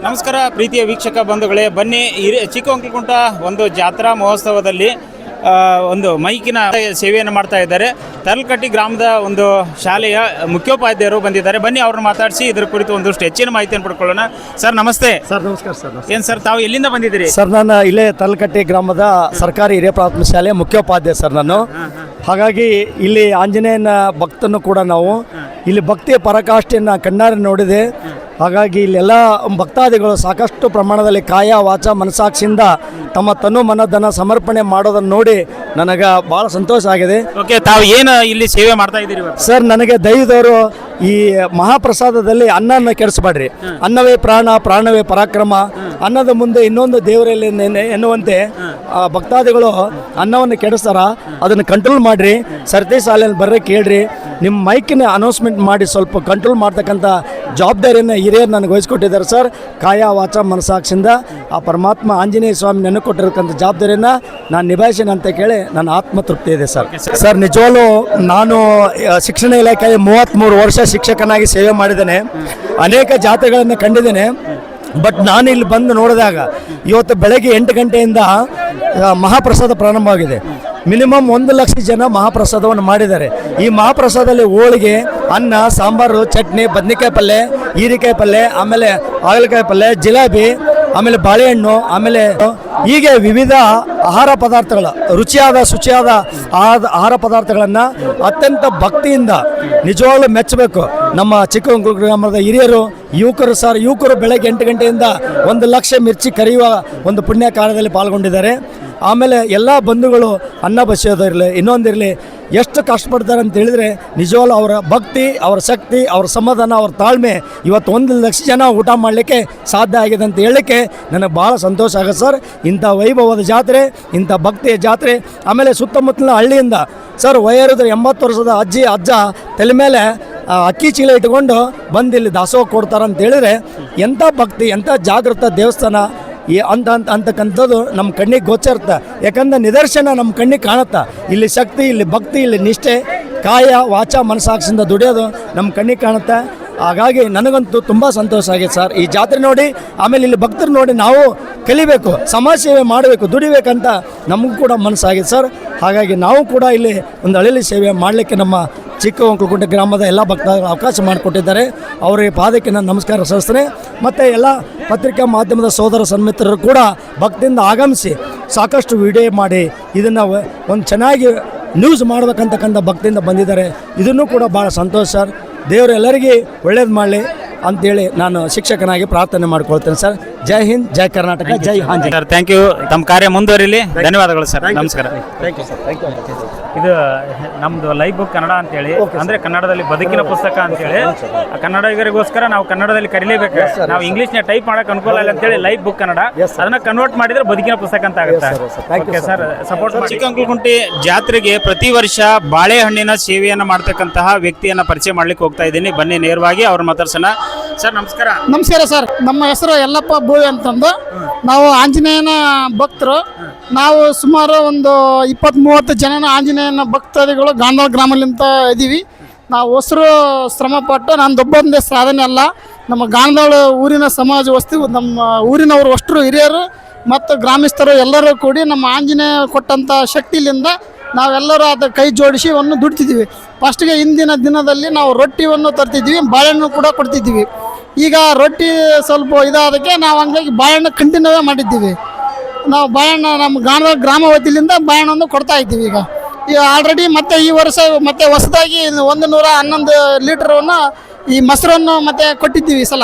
ನಮಸ್ಕಾರ ಪ್ರೀತಿಯ ವೀಕ್ಷಕ ಬಂಧುಗಳೇ, ಬನ್ನಿ ಚಿಕ್ಕವಂಕಲಕುಂಟ ಒಂದು ಜಾತ್ರಾ ಮಹೋತ್ಸವದಲ್ಲಿ ಒಂದು ಮೈಕಿನ ಸೇವೆಯನ್ನು ಮಾಡ್ತಾ ಇದ್ದಾರೆ. ತಲಕಟ್ಟಿ ಗ್ರಾಮದ ಒಂದು ಶಾಲೆಯ ಮುಖ್ಯೋಪಾಧ್ಯಾಯರು ಬಂದಿದ್ದಾರೆ. ಬನ್ನಿ ಅವ್ರನ್ನ ಮಾತಾಡಿಸಿ ಇದ್ರ ಕುರಿತು ಒಂದಷ್ಟು ಹೆಚ್ಚಿನ ಮಾಹಿತಿಯನ್ನು ಪಡ್ಕೊಳ್ಳೋಣ. ಸರ್ ನಮಸ್ತೆ. ಸರ್ ನಮಸ್ಕಾರ ಸರ್. ಏನು ಸರ್, ತಾವು ಎಲ್ಲಿಂದ ಬಂದಿದ್ದೀರಿ? ಸರ್ ನಾನು ಇಲ್ಲೇ ತಲಕಟ್ಟಿ ಗ್ರಾಮದ ಸರ್ಕಾರಿ ಹಿರಿಯ ಪ್ರಾಥಮಿಕ ಶಾಲೆಯ ಮುಖ್ಯೋಪಾಧ್ಯಾಯ ಸರ್ ನಾನು. ಹಾಗಾಗಿ ಇಲ್ಲಿ ಆಂಜನೇಯನ ಭಕ್ತನ್ನು ಕೂಡ ನಾವು ಇಲ್ಲಿ ಭಕ್ತಿಯ ಪರಾಕಾಷ್ಠೆಯನ್ನು ಕಣ್ಣಾರೆ ನೋಡಿದೆ. ಹಾಗಾಗಿ ಇಲ್ಲೆಲ್ಲ ಭಕ್ತಾದಿಗಳು ಸಾಕಷ್ಟು ಪ್ರಮಾಣದಲ್ಲಿ ಕಾಯ ವಾಚ ಮನಸಾಕ್ಷಿಯಿಂದ ತಮ್ಮ ತನು ಮನಧನ ಸಮರ್ಪಣೆ ಮಾಡೋದನ್ನು ನೋಡಿ ನನಗೆ ಭಾಳ ಸಂತೋಷ ಆಗಿದೆ. ಓಕೆ, ತಾವು ಏನು ಇಲ್ಲಿ ಸೇವೆ ಮಾಡ್ತಾ ಇದ್ದೀರಿ ಸರ್? ನನಗೆ ದೈವದವರು ಈ ಮಹಾಪ್ರಸಾದದಲ್ಲಿ ಅನ್ನನ ಕೆಡಿಸ್ಬೇಡ್ರಿ, ಅನ್ನವೇ ಪ್ರಾಣ ಪ್ರಾಣವೇ ಪರಾಕ್ರಮ, ಅನ್ನದ ಮುಂದೆ ಇನ್ನೊಂದು ದೇವರಲ್ಲಿ ಎನ್ನುವಂತೆ ಭಕ್ತಾದಿಗಳು ಅನ್ನವನ್ನು ಕೆಡಿಸ್ತಾರ. ಅದನ್ನು ಕಂಟ್ರೋಲ್ ಮಾಡಿರಿ. ಸರತಿ ಶಾಲೆಯಲ್ಲಿ ಬರ್ರೆ ಕೇಳ್ರಿ. ನಿಮ್ಮ ಮೈಕಿನ ಅನೌನ್ಸ್ಮೆಂಟ್ ಮಾಡಿ ಸ್ವಲ್ಪ ಕಂಟ್ರೋಲ್ ಮಾಡ್ತಕ್ಕಂಥ ಜವಾಬ್ದಾರಿಯನ್ನು ಹಿರಿಯರು ನನಗೆ ವಹಿಸ್ಕೊಟ್ಟಿದ್ದಾರೆ ಸರ್. ಕಾಯ ವಾಚ ಮನಸಾಕ್ಷಿಯಿಂದ ಆ ಪರಮಾತ್ಮ ಆಂಜನೇಯ ಸ್ವಾಮಿ ನನಗೆ ಕೊಟ್ಟಿರತಕ್ಕಂಥ ಜವಾಬ್ದಾರಿಯನ್ನು ನಾನು ನಿಭಾಯಿಸಿನ ಅಂತ ಕೇಳಿ ನನ್ನ ಆತ್ಮತೃಪ್ತಿ ಇದೆ ಸರ್. ಸರ್ ನಿಜವಾಗ್ಲೂ ನಾನು ಶಿಕ್ಷಣ ಇಲಾಖೆಯಲ್ಲಿ 33 ವರ್ಷ ಶಿಕ್ಷಕನಾಗಿ ಸೇವೆ ಮಾಡಿದ್ದೇನೆ. ಅನೇಕ ಜಾತ್ರೆಗಳನ್ನು ಕಂಡಿದ್ದೇನೆ. ಬಟ್ ನಾನು ಇಲ್ಲಿ ಬಂದು ನೋಡಿದಾಗ ಇವತ್ತು ಬೆಳಗ್ಗೆ 8 ಗಂಟೆಯಿಂದ ಮಹಾಪ್ರಸಾದ ಪ್ರಾರಂಭವಾಗಿದೆ. ಮಿನಿಮಮ್ 1 ಲಕ್ಷ ಜನ ಮಹಾಪ್ರಸಾದವನ್ನು ಮಾಡಿದ್ದಾರೆ. ಈ ಮಹಾಪ್ರಸಾದದಲ್ಲಿ ಹೋಳಿಗೆ, ಅನ್ನ, ಸಾಂಬಾರು, ಚಟ್ನಿ, ಬದ್ನೆಕಾಯಿ ಪಲ್ಯ, ಹೀರೆಕಾಯಿ ಪಲ್ಯ, ಆಮೇಲೆ ಹಾಗಲಕಾಯಿ ಪಲ್ಯ, ಜಿಲೇಬಿ, ಆಮೇಲೆ ಬಾಳೆಹಣ್ಣು, ಆಮೇಲೆ ಹೀಗೆ ವಿವಿಧ ಆಹಾರ ಪದಾರ್ಥಗಳು, ರುಚಿಯಾದ ಶುಚಿಯಾದ ಆಹಾರ ಪದಾರ್ಥಗಳನ್ನು ಅತ್ಯಂತ ಭಕ್ತಿಯಿಂದ ನಿಜವಾಗ್ಲೂ ಮೆಚ್ಚಬೇಕು. ನಮ್ಮ ಚಿಕ್ಕವಂಕಲಕುಂಟ ಗ್ರಾಮದ ಹಿರಿಯರು, ಯುವಕರು ಸರ್, ಯುವಕರು ಬೆಳಗ್ಗೆ 8 ಗಂಟೆಯಿಂದ 1 ಲಕ್ಷ ಮಿರ್ಚಿ ಕರೆಯುವ ಒಂದು ಪುಣ್ಯ ಕಾರ್ಯದಲ್ಲಿ ಪಾಲ್ಗೊಂಡಿದ್ದಾರೆ. ಆಮೇಲೆ ಎಲ್ಲ ಬಂಧುಗಳು ಅನ್ನ ಬಸಿಯೋದಿರಲಿ ಇನ್ನೊಂದಿರಲಿ ಎಷ್ಟು ಕಷ್ಟಪಡ್ತಾರೆ ಅಂತ ಹೇಳಿದರೆ ನಿಜವಾಗ್ಲೂ ಅವರ ಭಕ್ತಿ, ಅವರ ಶಕ್ತಿ, ಅವರ ಸಮಾಧಾನ, ಅವರ ತಾಳ್ಮೆ ಇವತ್ತು 1 ಲಕ್ಷ ಜನ ಊಟ ಮಾಡಲಿಕ್ಕೆ ಸಾಧ್ಯ ಆಗಿದೆ ಅಂತ ಹೇಳಲಿಕ್ಕೆ ನನಗೆ ಭಾಳ ಸಂತೋಷ ಆಗುತ್ತೆ ಸರ್. ಇಂಥ ವೈಭವದ ಜಾತ್ರೆ, ಇಂಥ ಭಕ್ತಿಯ ಜಾತ್ರೆ. ಆಮೇಲೆ ಸುತ್ತಮುತ್ತಲಿನ ಹಳ್ಳಿಯಿಂದ ಸರ್ ವಯೋವೃದ್ಧ 80 ವರ್ಷದ ಅಜ್ಜಿ ಅಜ್ಜ ತಲೆ ಮೇಲೆ ಅಕ್ಕಿ ಚೀಲ ಇಟ್ಕೊಂಡು ಬಂದು ಇಲ್ಲಿ ದಾಸೋಹ ಕೊಡ್ತಾರೆ ಅಂತ ಹೇಳಿದರೆ ಎಂಥ ಭಕ್ತಿ, ಎಂಥ ಜಾಗೃತ ದೇವಸ್ಥಾನ ಅಂತಕ್ಕಂಥದ್ದು ನಮ್ಮ ಕಣ್ಣಿಗೆ ಗೋಚರುತ್ತೆ. ಯಾಕಂದ್ರೆ ನಿದರ್ಶನ ನಮ್ಮ ಕಣ್ಣಿಗೆ ಕಾಣುತ್ತೆ. ಇಲ್ಲಿ ಶಕ್ತಿ, ಇಲ್ಲಿ ಭಕ್ತಿ, ಇಲ್ಲಿ ನಿಷ್ಠೆ, ಕಾಯ ವಾಚ ಮನಸಾಕ್ಷಿಯಿಂದ ದುಡಿಯೋದು ನಮ್ಮ ಕಣ್ಣಿಗೆ ಕಾಣುತ್ತೆ. ಹಾಗಾಗಿ ನನಗಂತೂ ತುಂಬ ಸಂತೋಷ ಆಗಿದೆ ಸರ್ ಈ ಜಾತ್ರೆ ನೋಡಿ. ಆಮೇಲೆ ಇಲ್ಲಿ ಭಕ್ತರು ನೋಡಿ ನಾವು ಕಲಿಬೇಕು, ಸಮಾಜ ಸೇವೆ ಮಾಡಬೇಕು, ದುಡಿಬೇಕಂತ ನಮಗೂ ಕೂಡ ಮನಸ್ಸಾಗಿದೆ ಸರ್. ಹಾಗಾಗಿ ನಾವು ಕೂಡ ಇಲ್ಲಿ ಒಂದು ಹಳ್ಳಿ ಸೇವೆ ಮಾಡಲಿಕ್ಕೆ ನಮ್ಮ ಚಿಕ್ಕವಂಕಲಕುಂಟ ಗ್ರಾಮದ ಎಲ್ಲ ಭಕ್ತರಿಗೆ ಅವಕಾಶ ಮಾಡಿಕೊಟ್ಟಿದ್ದಾರೆ. ಅವರಿಗೆ ಪಾದಕ್ಕೆ ನಾನು ನಮಸ್ಕಾರ ಸಲ್ಲಿಸ್ತೇನೆ. ಮತ್ತು ಎಲ್ಲ ಪತ್ರಿಕಾ ಮಾಧ್ಯಮದ ಸೋದರ ಸನ್ಮಿತ್ರರು ಕೂಡ ಭಕ್ತಿಯಿಂದ ಆಗಮಿಸಿ ಸಾಕಷ್ಟು ವಿಡಿಯೋ ಮಾಡಿ ಇದನ್ನು ಒಂದು ಚೆನ್ನಾಗಿ ನ್ಯೂಸ್ ಮಾಡಬೇಕಂತಕ್ಕಂಥ ಭಕ್ತಿಯಿಂದ ಬಂದಿದ್ದಾರೆ. ಇದನ್ನು ಕೂಡ ಭಾಳ ಸಂತೋಷ ಸರ್. ದೇವರು ಎಲ್ಲರಿಗೂ ಒಳ್ಳೇದು ಮಾಡಲಿ ಅಂತೇಳಿ ನಾನು ಶಿಕ್ಷಕನಾಗಿ ಪ್ರಾರ್ಥನೆ ಮಾಡ್ಕೊಳ್ತೇನೆ ಸರ್. ಜೈ ಹಿಂದ್, ಜೈ ಕರ್ನಾಟಕ, ಜೈ ಹಾಂಜಿ ಸರ್. Thank you. ತಮ್ಮ ಕಾರ್ಯ ಮುಂದುವರಿಲಿ. ಧನ್ಯವಾದಗಳು ಸರ್. ನಮಸ್ಕಾರ. Thank you sir. Thank you. ಇದು ನಮ್ದು ಲೈವ್ ಬುಕ್ ಕನ್ನಡ ಅಂತೇಳಿ, ಅಂದ್ರೆ ಕನ್ನಡದಲ್ಲಿ ಬದುಕಿನ ಪುಸ್ತಕ ಅಂತೇಳಿ ಕನ್ನಡಿಗರಿಗೋಸ್ಕರ ನಾವು ಕನ್ನಡದಲ್ಲಿ ಕರೀಲೇಬೇಕು. ನಾವು ಇಂಗ್ಲೀಷ್ನ ಟೈಪ್ ಮಾಡಕ್ ಅನುಕೂಲ ಇಲ್ಲ ಅಂತೇಳಿ ಲೈವ್ ಬುಕ್ ಕನ್ನಡ ಅದನ್ನ ಕನ್ವರ್ಟ್ ಮಾಡಿದ್ರೆ ಬದುಕಿನ ಪುಸ್ತಕ ಅಂತ ಆಗುತ್ತೆ. ಓಕೆ ಸರ್, ಸಪೋರ್ಟ್ ಮಾಡಿ. ಚಿಕ್ಕವಂಕಲಕುಂಟಿ ಜಾತ್ರೆಗೆ ಪ್ರತಿ ವರ್ಷ ಬಾಳೆಹಣ್ಣಿನ ಸೇವೆಯನ್ನು ಮಾಡ್ತಕ್ಕಂತಹ ವ್ಯಕ್ತಿಯನ್ನ ಪರಿಚಯ ಮಾಡ್ಲಿಕ್ಕೆ ಹೋಗ್ತಾ ಇದ್ದೀನಿ. ಬನ್ನಿ ನೇರವಾಗಿ ಅವ್ರ ಮಾತಾಡ್ಸೋಣ. ಸರ್ ನಮಸ್ಕಾರ. ನಮಸ್ಕಾರ ಸರ್. ನಮ್ಮ ಹೆಸರು ಯಲ್ಲಪ್ಪ ಬೋವಿ ಅಂತಂದು. ನಾವು ಆಂಜನೇಯನ ಭಕ್ತರು. ನಾವು ಸುಮಾರು ಒಂದು 20-30 ಜನ ಆಂಜನೇಯನ ಭಕ್ತಾದಿಗಳು ಗಾಂಧಾಳ ಗ್ರಾಮಲಿಂದ ಇದ್ದೀವಿ. ನಾವು ಹೊಸರು ಶ್ರಮಪಟ್ಟು ನಂದೊಬ್ಬಂದೇ ಸಾಧನೆ ಅಲ್ಲ, ನಮ್ಮ ಗಾಂಧಾಳ ಊರಿನ ಸಮಾಜ ವಸ್ತು, ನಮ್ಮ ಊರಿನವರು ಅಷ್ಟರು ಹಿರಿಯರು ಮತ್ತು ಗ್ರಾಮಸ್ಥರು ಎಲ್ಲರೂ ಕೂಡಿ ನಮ್ಮ ಆಂಜನೇಯ ಕೊಟ್ಟಂಥ ಶಕ್ತಿಲಿಂದ ನಾವೆಲ್ಲರೂ ಅದು ಕೈ ಜೋಡಿಸಿ ಒಂದು ದುಡ್ತಿದ್ದೀವಿ. ಫಸ್ಟ್ಗೆ ಹಿಂದಿನ ದಿನದಲ್ಲಿ ನಾವು ರೊಟ್ಟಿಯನ್ನು ತರ್ತಿದ್ವಿ, ಬಾಳೆಹಣ್ಣು ಕೂಡ ಕೊಡ್ತಿದ್ದೀವಿ. ಈಗ ರೊಟ್ಟಿ ಸ್ವಲ್ಪ ಇದಾದಕ್ಕೆ ನಾವು ಹಂಗಾಗಿ ಬಾಳೆಹಣ್ಣು ಕಂಟಿನ್ಯೂ ಮಾಡಿದ್ದೀವಿ. ನಾವು ಬಾಳೆಹಣ್ಣು ನಮ್ಮ ಗ್ರಾಮ ವತಿಯಿಂದ ಬಾಳೆಹಣ್ಣನ್ನು ಕೊಡ್ತಾ ಇದ್ದೀವಿ. ಈಗ ಆಲ್ರೆಡಿ ಮತ್ತೆ ಈ ವರ್ಷ ಮತ್ತೆ ಹೊಸದಾಗಿ 111 ಲೀಟ್ರನ್ನು ಈ ಮೊಸರನ್ನು ಮತ್ತೆ ಕೊಟ್ಟಿದ್ದೀವಿ ಈ ಸಲ.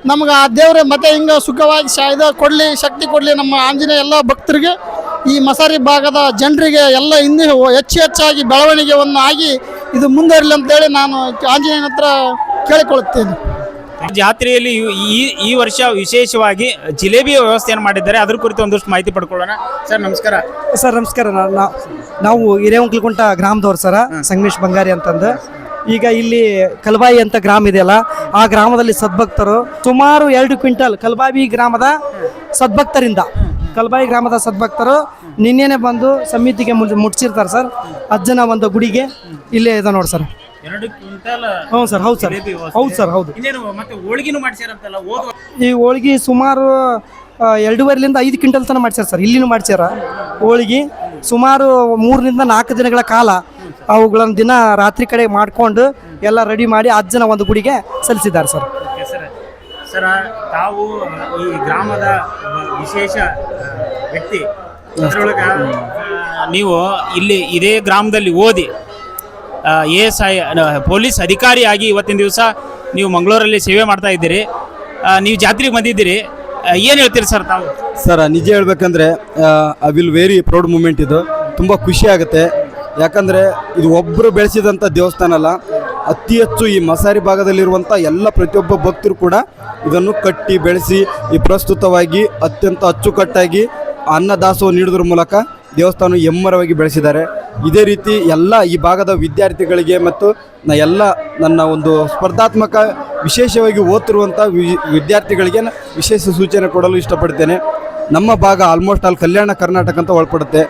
ನಮ್ಗೆ ಆ ದೇವ್ರೆ ಮತ್ತೆ ಹಿಂಗೆ ಸುಖವಾಗಿ ಕೊಡಲಿ, ಶಕ್ತಿ ಕೊಡಲಿ ನಮ್ಮ ಆಂಜನೇಯ ಎಲ್ಲ ಭಕ್ತರಿಗೆ, ಈ ಮಸಾರಿ ಭಾಗದ ಜನರಿಗೆ ಎಲ್ಲ ಇನ್ನೂ ಹೆಚ್ಚಾಗಿ ಬೆಳವಣಿಗೆಯನ್ನು ಆಗಿ ಇದು ಮುಂದುವರಲಿ ಅಂತೇಳಿ ನಾನು ಆಂಜನೇಯನ ಹತ್ರ ಕೇಳಿಕೊಳ್ಳುತ್ತೇನೆ. ಜಾತ್ರೆಯಲ್ಲಿ ಈ ವರ್ಷ ವಿಶೇಷವಾಗಿ ಜಿಲೇಬಿ ವ್ಯವಸ್ಥೆಯನ್ನು ಮಾಡಿದ್ದಾರೆ. ಅದ್ರ ಕುರಿತು ಒಂದಷ್ಟು ಮಾಹಿತಿ ಪಡ್ಕೊಳ್ಳೋಣ. ಸರ್ ನಮಸ್ಕಾರ. ಸರ್ ನಮಸ್ಕಾರ. ನಾವು ಹಿರೇವಂಕಲಕುಂಟ ಗ್ರಾಮದವ್ರು ಸರ, ಸಂಗಮೇಶ್ ಬಂಗಾರಿ ಅಂತಂದು. ಈಗ ಇಲ್ಲಿ ಕಲ್ಬಾಯಿ ಅಂತ ಗ್ರಾಮ ಇದೆಯಲ್ಲ, ಆ ಗ್ರಾಮದಲ್ಲಿ ಸದ್ಭಕ್ತರು ಸುಮಾರು 2 ಕ್ವಿಂಟಲ್ ಕಲ್ಬಾಯಿ ಗ್ರಾಮದ ಸದ್ಭಕ್ತರು ನಿನ್ನೆನೆ ಬಂದು ಸಮಿತಿಗೆ ಮುಟ್ಸಿರ್ತಾರೆ ಸರ್. ಅಜ್ಜನ ಒಂದು ಗುಡಿಗೆ ಇಲ್ಲೇ ಇದೆ ನೋಡಿ ಸರ್. 2 ಕ್ವಿಂಟಲ್. ಹ್ಞೂ ಸರ್, ಹೌದು ಸರ್, ಹೌದು ಸರ್, ಹೌದು. ಮತ್ತೆ ಹೋಳಿಗೆನೂ ಮಾಡ್ಸ್ಯಾರಂತಲ್ಲ ಈ ಹೋಳಿಗೆ ಸುಮಾರು 2.5 5 ಕ್ವಿಂಟಲ್ ತನಕ ಮಾಡ್ಸ್ಯಾರ ಸರ್. ಇಲ್ಲಿನೂ ಮಾಡ್ಸ್ಯಾರ ಹೋಳಿಗೆ. ಸುಮಾರು 3 ರಿಂದ 4 ದಿನಗಳ ಕಾಲ ಅವುಗಳನ್ನು ದಿನ ರಾತ್ರಿ ಕಡೆ ಮಾಡಿಕೊಂಡು ಎಲ್ಲ ರೆಡಿ ಮಾಡಿ ಅಜ್ಜನ ಒಂದು ಗುಡಿಗೆ ಸಲ್ಲಿಸಿದ್ದಾರೆ ಸರ್. ಸರ್, ತಾವು ಈ ಗ್ರಾಮದ ವಿಶೇಷ ವ್ಯಕ್ತಿ. ಅದರೊಳಗೆ ನೀವು ಇಲ್ಲಿ ಇದೇ ಗ್ರಾಮದಲ್ಲಿ ಓದಿ ASI ಪೊಲೀಸ್ ಅಧಿಕಾರಿಯಾಗಿ ಇವತ್ತಿನ ದಿವಸ ನೀವು ಮಂಗಳೂರಲ್ಲಿ ಸೇವೆ ಮಾಡ್ತಾ ಇದ್ದೀರಿ. ನೀವು ಜಾತ್ರೆಗೆ ಬಂದಿದ್ದೀರಿ, ಏನು ಹೇಳ್ತೀರಿ ಸರ್ ತಾವು? ಸರ್ ನಿಜ ಹೇಳ್ಬೇಕಂದ್ರೆ I will very proud moment. ಇದು ತುಂಬ ಖುಷಿ ಆಗುತ್ತೆ. ಯಾಕಂದರೆ ಇದು ಒಬ್ಬರು ಬೆಳೆಸಿದಂಥ ದೇವಸ್ಥಾನ ಅಲ್ಲ, ಅತಿ ಹೆಚ್ಚು ಈ ಮಸಾರಿ ಭಾಗದಲ್ಲಿರುವಂಥ ಎಲ್ಲ ಪ್ರತಿಯೊಬ್ಬ ಭಕ್ತರು ಕೂಡ ಇದನ್ನು ಕಟ್ಟಿ ಬೆಳೆಸಿ ಈ ಪ್ರಸ್ತುತವಾಗಿ ಅತ್ಯಂತ ಅಚ್ಚುಕಟ್ಟಾಗಿ ಅನ್ನದಾಸೋಹ ನೀಡೋದ್ರ ಮೂಲಕ ದೇವಸ್ಥಾನ ಎಮ್ಮರವಾಗಿ ಬೆಳೆಸಿದ್ದಾರೆ. ಇದೇ ರೀತಿ ಎಲ್ಲ ಈ ಭಾಗದ ವಿದ್ಯಾರ್ಥಿಗಳಿಗೆ ಮತ್ತು ನನ್ನ ಒಂದು ಸ್ಪರ್ಧಾತ್ಮಕ ವಿಶೇಷವಾಗಿ ಓದ್ತಿರುವಂಥ ವಿದ್ಯಾರ್ಥಿಗಳಿಗೆ ವಿಶೇಷ ಸೂಚನೆ ಕೊಡಲು ಇಷ್ಟಪಡ್ತೇನೆ. ನಮ್ಮ ಭಾಗ ಆಲ್ಮೋಸ್ಟ್ ಆಲ್ ಕಲ್ಯಾಣ ಕರ್ನಾಟಕ ಅಂತ ಒಳಪಡುತ್ತೆ.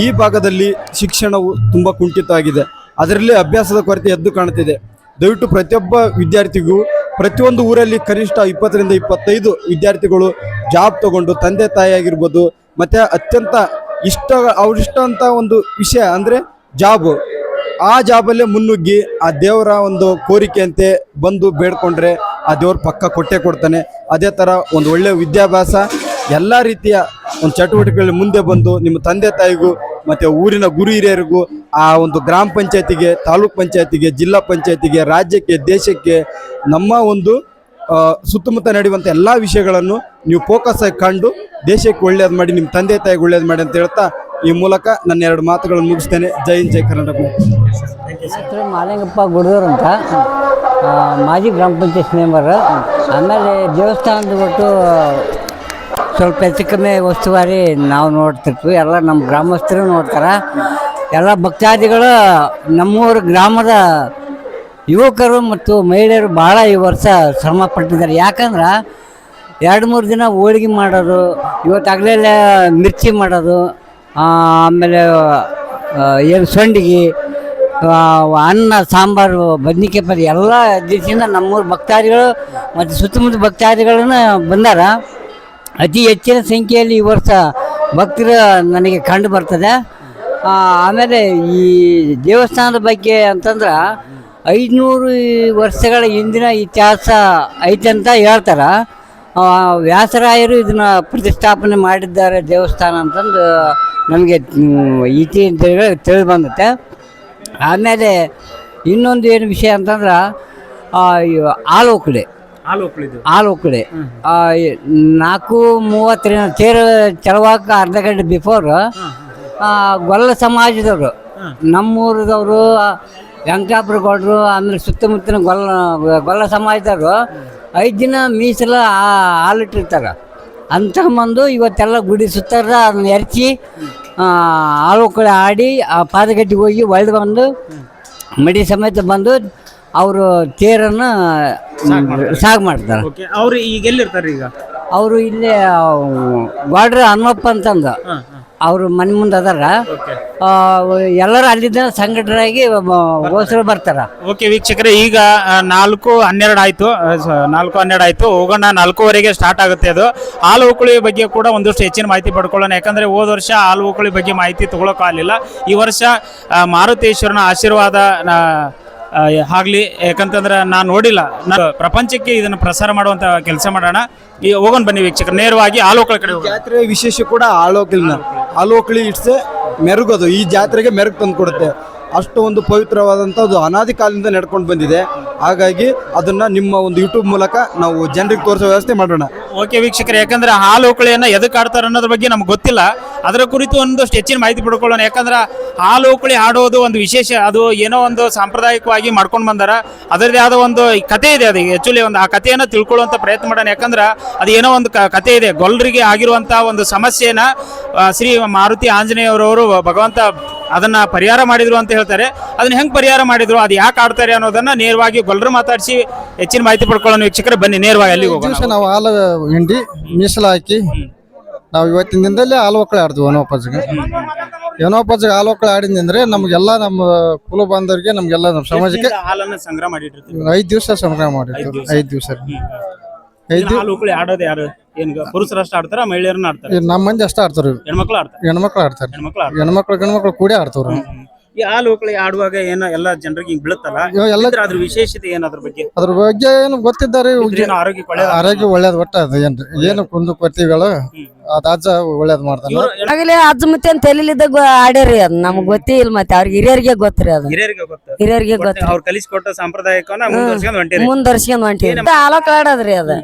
ಈ ಭಾಗದಲ್ಲಿ ಶಿಕ್ಷಣವು ತುಂಬ ಕುಂಠಿತವಾಗಿದೆ. ಅದರಲ್ಲಿ ಅಭ್ಯಾಸದ ಕೊರತೆ ಎದ್ದು ಕಾಣುತ್ತಿದೆ. ದಯವಿಟ್ಟು ಪ್ರತಿಯೊಬ್ಬ ವಿದ್ಯಾರ್ಥಿಗೂ ಪ್ರತಿಯೊಂದು ಊರಲ್ಲಿ ಕನಿಷ್ಠ 20 ರಿಂದ 25 ವಿದ್ಯಾರ್ಥಿಗಳು ಜಾಬ್ ತಗೊಂಡು ತಂದೆ ತಾಯಿ ಆಗಿರ್ಬೋದು, ಮತ್ತು ಅತ್ಯಂತ ಅವರಿಷ್ಟ ಅಂತ ಒಂದು ವಿಷಯ ಅಂದರೆ ಜಾಬು. ಆ ಜಾಬಲ್ಲೇ ಮುನ್ನುಗ್ಗಿ ಆ ದೇವರ ಒಂದು ಕೋರಿಕೆಯಂತೆ ಬಂದು ಬೇಡ್ಕೊಂಡ್ರೆ ಆ ದೇವ್ರ ಪಕ್ಕ ಕೊಟ್ಟೆ ಕೊಡ್ತಾನೆ. ಅದೇ ಥರ ಒಂದು ಒಳ್ಳೆಯ ವಿದ್ಯಾಭ್ಯಾಸ, ಎಲ್ಲ ರೀತಿಯ ಒಂದು ಚಟುವಟಿಕೆಗಳಲ್ಲಿ ಮುಂದೆ ಬಂದು ನಿಮ್ಮ ತಂದೆ ತಾಯಿಗೂ ಮತ್ತು ಊರಿನ ಗುರು ಹಿರಿಯರಿಗೂ, ಆ ಒಂದು ಗ್ರಾಮ ಪಂಚಾಯತಿಗೆ, ತಾಲೂಕ್ ಪಂಚಾಯತಿಗೆ, ಜಿಲ್ಲಾ ಪಂಚಾಯತಿಗೆ, ರಾಜ್ಯಕ್ಕೆ, ದೇಶಕ್ಕೆ, ನಮ್ಮ ಒಂದು ಸುತ್ತಮುತ್ತ ನಡೆಯುವಂಥ ಎಲ್ಲ ವಿಷಯಗಳನ್ನು ನೀವು ಫೋಕಸ್ ಆಗಿ ಕಂಡು ದೇಶಕ್ಕೆ ಒಳ್ಳೇದು ಮಾಡಿ, ನಿಮ್ಮ ತಂದೆ ತಾಯಿಗೆ ಒಳ್ಳೇದು ಮಾಡಿ ಅಂತ ಹೇಳ್ತಾ ಈ ಮೂಲಕ ನನ್ನ 2 ಮಾತುಗಳನ್ನು ಮುಗಿಸ್ತೇನೆ. ಜೈ ಹಿಂದ್, ಜೈ ಕರ್ನಾಟಕ. ಹೆಸರು ಮಾಲಿಂಗಪ್ಪ ಗುಡದೂರು ಅಂತ, ಮಾಜಿ ಗ್ರಾಮ ಪಂಚಾಯತ್ ಮೆಂಬರ್. ಆಮೇಲೆ ದೇವಸ್ಥಾನದ ಬಿಟ್ಟು ಸ್ವಲ್ಪ ಹೆಚ್ಚು ಕಮ್ಮಿ ಉಸ್ತುವಾರಿ ನಾವು ನೋಡ್ತಿರ್ತೀವಿ. ಎಲ್ಲ ನಮ್ಮ ಗ್ರಾಮಸ್ಥರು ನೋಡ್ತಾರೆ. ಎಲ್ಲ ಭಕ್ತಾದಿಗಳು ನಮ್ಮೂರು ಗ್ರಾಮದ ಯುವಕರು ಮತ್ತು ಮಹಿಳೆಯರು ಭಾಳ ಈ ವರ್ಷ ಶ್ರಮ ಪಟ್ಟಿದ್ದಾರೆ. ಯಾಕಂದ್ರೆ 2-3 ದಿನ ಹೋಳಿಗೆ ಮಾಡೋದು, ಇವತ್ತಾಗಲೇ ಮಿರ್ಚಿ ಮಾಡೋದು, ಆಮೇಲೆ ಏನು ಸಂಡಿಗೆ, ಅನ್ನ, ಸಾಂಬಾರು, ಬದ್ನಿಕಾಯಿ ಪಲ್ಯ ಎಲ್ಲ ದಿವಸದಿಂದ ನಮ್ಮೂರು ಭಕ್ತಾದಿಗಳು ಮತ್ತು ಸುತ್ತಮುತ್ತ ಭಕ್ತಾದಿಗಳನ್ನ ಬಂದಾರ. ಅತಿ ಹೆಚ್ಚಿನ ಸಂಖ್ಯೆಯಲ್ಲಿ ಈ ವರ್ಷ ಭಕ್ತರು ನನಗೆ ಕಂಡು ಬರ್ತದೆ. ಆಮೇಲೆ ಈ ದೇವಸ್ಥಾನದ ಬಗ್ಗೆ ಅಂತಂದ್ರೆ 500 ವರ್ಷಗಳ ಹಿಂದಿನ ಇತಿಹಾಸ ಐತೆ ಅಂತ ಹೇಳ್ತಾರೆ. ವ್ಯಾಸರಾಯರು ಇದನ್ನು ಪ್ರತಿಷ್ಠಾಪನೆ ಮಾಡಿದ್ದಾರೆ ದೇವಸ್ಥಾನ ಅಂತಂದು ನಮಗೆ ತಿಳಿದು ಬಂದುತ್ತೆ. ಆಮೇಲೆ ಇನ್ನೊಂದು ಏನು ವಿಷಯ ಅಂತಂದ್ರೆ ಹಾಲು ಒಕ್ಕಡೆ 4:30 ತೇರು ಚಳವಾಕ ಅರ್ಧ ಗಂಟೆ ಬಿಫೋರ್ ಗೊಲ್ಲ ಸಮಾಜದವರು, ನಮ್ಮೂರದವರು, ವೆಂಕಟಾಪುರ ಗೌಡರು, ಆಮೇಲೆ ಸುತ್ತಮುತ್ತಲಿನ ಗೊಲ್ಲ ಸಮಾಜದವರು 5 ದಿನ ಮೀಸಲು ಹಾಲಿಟ್ಟಿರ್ತಾರೆ. ಅಂಥಂಬಂದು ಇವತ್ತೆಲ್ಲ ಗುಡಿ ಸುತ್ತಾರ ಅದನ್ನ ಎರಚಿ ಹಾಲು ಒಕ್ಕಡೆ ಆಡಿ ಆ ಪಾದಗಟ್ಟಿಗೆ ಹೋಗಿ ಒಳ್ಳೆ ಬಂದು ಮಡಿ ಸಮೇತ ಬಂದು ಅವರು ತೇರನ್ನು ಸಾగు ಮಾಡ್ತಾರೆ. ಅವರು ಈಗ ಎಲ್ಲಿರ್ತಾರೆ? ಈಗ ಅವರು ಇಲ್ಲೇ ಗಾಡ್ರ ಹನುಮಪ್ಪ ಅಂತಂದು ಅವರು ಮನೆ ಮುಂದೆ ಅದಾರ. ಎಲ್ಲರೂ ಅಲ್ಲಿದ್ದ ಸಂಘಟನೆಯಾಗಿ ಹೋಸರು ಬರ್ತಾರ. ಓಕೆ ವೀಕ್ಷಕರೇ, ಈಗ 4:12 ಆಯಿತು. 4:12 ಆಯಿತು. ಹೋಗೋಣ. 4:15 ಸ್ಟಾರ್ಟ್ ಆಗುತ್ತೆ. ಅದು ಹಾಲು ಉಕ್ಕಳಿ ಬಗ್ಗೆ ಕೂಡ ಒಂದಷ್ಟು ಹೆಚ್ಚಿನ ಮಾಹಿತಿ ಪಡ್ಕೊಳ್ಳೋಣ. ಯಾಕಂದರೆ ಹೋದ ವರ್ಷ ಹಾಲು ಉಕ್ಕಳಿ ಬಗ್ಗೆ ಮಾಹಿತಿ ತೊಗೊಳಕ್ಕಾಗಲಿಲ್ಲ. ಈ ವರ್ಷ ಮಾರುತೇಶ್ವರನ ಆಶೀರ್ವಾದ ಆಗಲಿ. ಯಾಕಂತಂದ್ರೆ ನಾನು ನೋಡಿಲ್ಲ, ನಾನು ಪ್ರಪಂಚಕ್ಕೆ ಇದನ್ನು ಪ್ರಸಾರ ಮಾಡುವಂಥ ಕೆಲಸ ಮಾಡೋಣ. ಈ ಹೋಗೋಣ ಬನ್ನಿ ವೀಕ್ಷಕರು, ನೇರವಾಗಿ ಹಾಲೋಕಳಿ ಕಡೆ. ಜಾತ್ರೆ ವಿಶೇಷ ಕೂಡ ಹಾಲೋಕಳಿ ಇಟ್ಸೆ ಮೆರುಗದು ಈ ಜಾತ್ರೆಗೆ ಮೆರುಗು ತಂದು ಕೊಡುತ್ತೆ. ಅಷ್ಟು ಒಂದು ಪವಿತ್ರವಾದಂಥದ್ದು ಅನಾದಿ ಕಾಲದಿಂದ ನಡ್ಕೊಂಡು ಬಂದಿದೆ. ಹಾಗಾಗಿ ಅದನ್ನ ನಿಮ್ಮ ಒಂದು ಯೂಟ್ಯೂಬ್ ಮೂಲಕ ನಾವು ಜನರಿಗೆ ತೋರಿಸೋ ವ್ಯವಸ್ಥೆ ಮಾಡೋಣ. ಓಕೆ ವೀಕ್ಷಕರೇ, ಯಾಕಂದ್ರೆ ಹಾಲು ಓಕಳಿಯನ್ನ ಎದಕ್ಕೆ ಆಡ್ತಾರೆ ಅನ್ನೋದ್ರ ಬಗ್ಗೆ ನಮ್ಗೆ ಗೊತ್ತಿಲ್ಲ. ಅದರ ಕುರಿತು ಒಂದಷ್ಟು ಹೆಚ್ಚಿನ ಮಾಹಿತಿ ಪಡ್ಕೊಳ್ಳೋಣ. ಯಾಕಂದ್ರೆ ಹಾಲು ಓಕಳಿ ಆಡೋದು ಒಂದು ವಿಶೇಷ, ಅದು ಏನೋ ಒಂದು ಸಾಂಪ್ರದಾಯಿಕವಾಗಿ ಮಾಡ್ಕೊಂಡು ಬಂದಾರ. ಅದರದೇ ಆದ ಒಂದು ಕತೆ ಇದೆ. ಅದು ಆಕ್ಚುಲಿ ಒಂದು ಆ ಕಥೆಯನ್ನು ತಿಳ್ಕೊಳ್ಳುವಂಥ ಪ್ರಯತ್ನ ಮಾಡೋಣ. ಯಾಕಂದ್ರೆ ಅದು ಏನೋ ಒಂದು ಕತೆ ಇದೆ. ಗೊಲ್ಲರಿಗೆ ಆಗಿರುವಂಥ ಒಂದು ಸಮಸ್ಯೆನ ಶ್ರೀ ಮಾರುತಿ ಆಂಜನೇಯರವರು ಭಗವಂತ ಅದನ್ನ ಪರಿಹಾರ ಮಾಡಿದ್ರು ಅಂತ ಹೇಳ್ತಾರೆ. ಅದನ್ನ ಹೆಂಗೆ ಪರಿಹಾರ ಮಾಡಿದ್ರು, ಅದು ಯಾಕೆ ಆಡ್ತಾರೆ ಅನ್ನೋದನ್ನ ನೇರವಾಗಿ ಗೊಲ್ಲರು ಮಾತಾಡಿಸಿ ಹೆಚ್ಚಿನ ಮಾಹಿತಿ ಪಡ್ಕೊಳ್ಳೋಣ. ವೀಕ್ಷಕರೇ ಬನ್ನಿ ನೇರವಾಗಿ ಅಲ್ಲಿಗೆ ಹೋಗೋಣ. ದಿವಸ ನಾವು ಹಾಲು ಹಿಂಡಿ ಮೀಸಲು ಹಾಕಿ ನಾವು ಇವತ್ತಿನ ದಿನದಲ್ಲಿ ಹಾಲು ಒಕ್ಕಳೆ ಆಡ್ತೀವಿ. ಏನೋಪಜ್ಜಿಗೆ ಹಾಲು ಒಕ್ಕಳೆ ಆಡಿದ್ರೆ ನಮಗೆಲ್ಲ ನಮ್ಮ ಕುಲ ಬಾಂಧವರಿಗೆ ನಮಗೆಲ್ಲ ನಮ್ಮ ಸಮಾಜಕ್ಕೆ ಹಾಲನ್ನ ಸಂಗ್ರಹ ಮಾಡಿಟ್ಟಿರ್ತೀವಿ. 5 ದಿವಸ ಸಂಗ್ರಹ ಮಾಡಿರ್ತೀವಿ. 5 ದಿವಸ ಹಾಲು ಓಕಳಿ ಆಡೋದು ಯಾರು? ಏನ್ ಪುರುಷರಷ್ಟು ಆಡ್ತಾರ, ಮಹಿಳೆಯರನ್ನ ಆಡ್ತಾರೆ? ನಮ್ಮ ಮಂದಿ ಅಷ್ಟ ಆಡ್ತಾರ, ಹೆಣ್ಮಕ್ಳು ಆಡ್ತಾರೆ. ಹೆಣ್ಮಕ್ಳು ಆಡ್ತಾರೆ. ಹೆಣ್ಮಕ್ಳು ಗಣ್ಮಕ್ಳು ಕೂಡಿ ಆಡ್ತಾರ. ಈ ಹಾಲು ಓಕಳಿ ಆಡುವಾಗ ಏನೋ ಎಲ್ಲ ಜನರಿಗೆ ಹಿಂಗ್ ಬೀಳುತ್ತಲ್ಲ, ಅದ್ರ ವಿಶೇಷತೆ ಏನು? ಅದ್ರ ಬಗ್ಗೆ ಏನು ಗೊತ್ತಿದ್ದಾರೆ. ಆರೋಗ್ಯ ಒಳ್ಳೇದ್ ಒಟ್ಟ ಅದು ಏನು ಕುಂದು ಕೊರ್ತಿಗಳು ಅದ್ ಅಜ್ಜ ಒಳ್ಳೇದ್ ಮಾಡ್ತಾನೆ. ಆಗಲೇ ಅಜ್ಜ ಮತ್ತೆ ಅಂತ ತಲೆಲಿದ್ದಾಗ ಆಡ್ಯಾರಿ ಅದು ನಮ್ಗೆ ಗೊತ್ತೇ ಇಲ್ಲ. ಮತ್ತೆ ಅವ್ರಿಗೆ ಹಿರಿಯರಿಗೆ ಗೊತ್ತ್ರಿ ಅದು. ಹಿರಿಯರಿಗೆ ಗೊತ್ತ. ಅವ್ರು ಕಲಿಸ್ಕೊಟ್ಟ ಸಾಂಪ್ರದಾಯಿಕವನ್ನ ಮುಂದುವರ್ಸ್ಕೊಂಡ್ ಹೊಂಟಿರಿ. ಮುಂದುವರ್ಸ್ಕೊಂಡ್ ಹೊಂಟಿರಿ. ಹಾಲು ಆಡೋದ್ರಿ ಅದು.